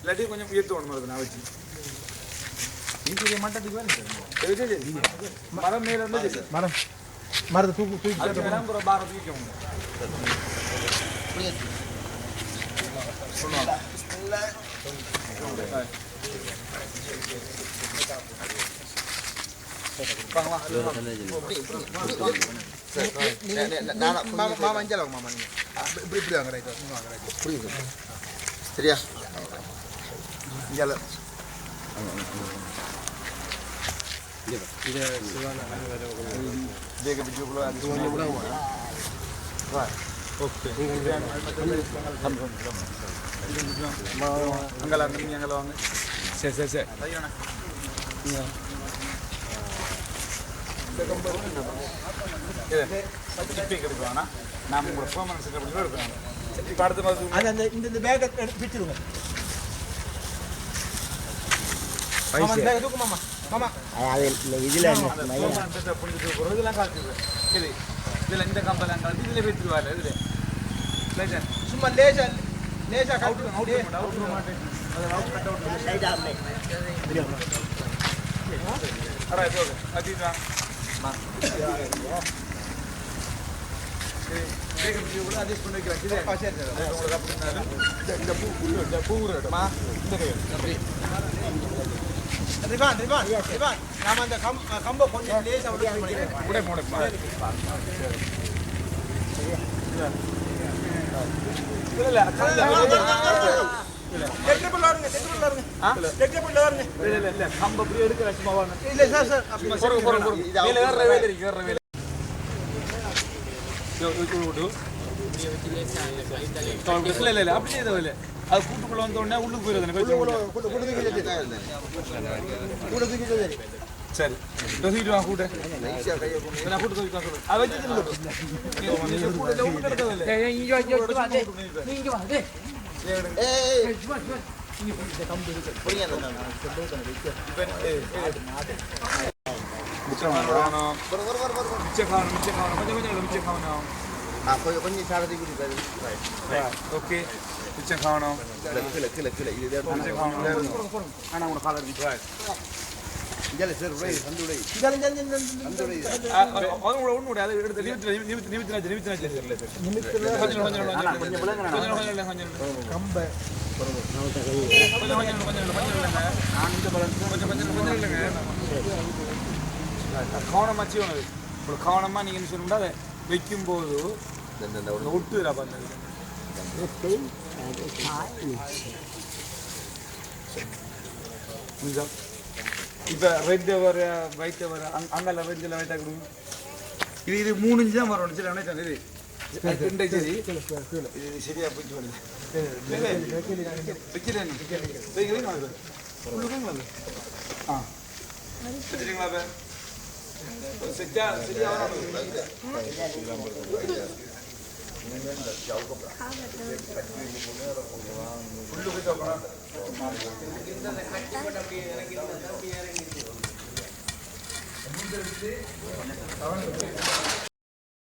இல்லாட்டி கொஞ்சம் உயர்த்தணும் மரத்தை நான் வச்சு இங்கே மட்டத்துக்கு வேணும் மரம் மேலே இருந்து மரம் மரத்தை தூக்கி பாரம் தூக்கணும் சரியா அங்கெல்லாம் அங்கே வாங்க சரி சரி சரி எடுக்கலாம் நான் உங்களோட பெர்மனன்ட் செட்டப் எடுக்கிறேன் இப்போ அடுத்த மாதம் அந்த இந்த பேக்கை பிடிச்சிருங்க தூக்குமாமா மாமா இதெல்லாம் காய்ச்சிருவேன் இது இதில் இந்த கம்பெல்லாம் காய்ச்சி இதில் வைத்துருவாரு இதில் சும்மா லேசா லேசா அவுட் மாட்டேன் அட்ஜஸ்ட் பண்ணி வைக்கிறேன் இந்த பூ ரிவான் ரிவான் ரிவான் நாம அந்த கம்பை கொஞ்சம் லேசா கூட போடுப்பா இல்ல டெக்னிக்கல் வருங்க டெக்னிக்கல் வருங்க டெக்னிக்கல் வருங்க இல்ல இல்ல கம்பை அப்படியே எடுக்க சும்மா வாங்க இல்ல சார் சார் போறோம் இல்ல வேற வேலை இருக்கு வேற வேலை இல்ல இல்ல அப்படியே இல்ல அது கூட்டுக்குள்ள வந்த உடனே உள்ளுக்கு போயிடுது சரி தூக்கிட்டு வா கூட்ட நான் கூட்டு தூக்கிட்டு சொல்றேன் அதை கொஞ்சம் சாரதி ஓகே மிச்சம் காணும் கீழே கீழே கீழே இது ஆனால் உங்களை காலர் இல்லை சார் உடை அந்த உடை அந்த உடை ஒன்றும் முடியாது எடுத்து நிமித்தினாச்சு கம்பை கவனமாக செய்யணும் ஒரு கவனமாக நீங்கள் என்ன சொல்லணும்னா அதை வைக்கும்போது ஒட்டுதா பார்த்தது இப்போ ரெட் வர ஒயிட் வர அங்கெல்லாம் ரெட்டில் வெயிட்டாக கொடுங்க இது இது 3 இன்ச்சு தான் வரும் சரி நினைச்சேன் இது 2 சரி இது சரியா போயிட்டு வருது ஆ வச்சுருங்களா செஞ்சா சரியா வரும்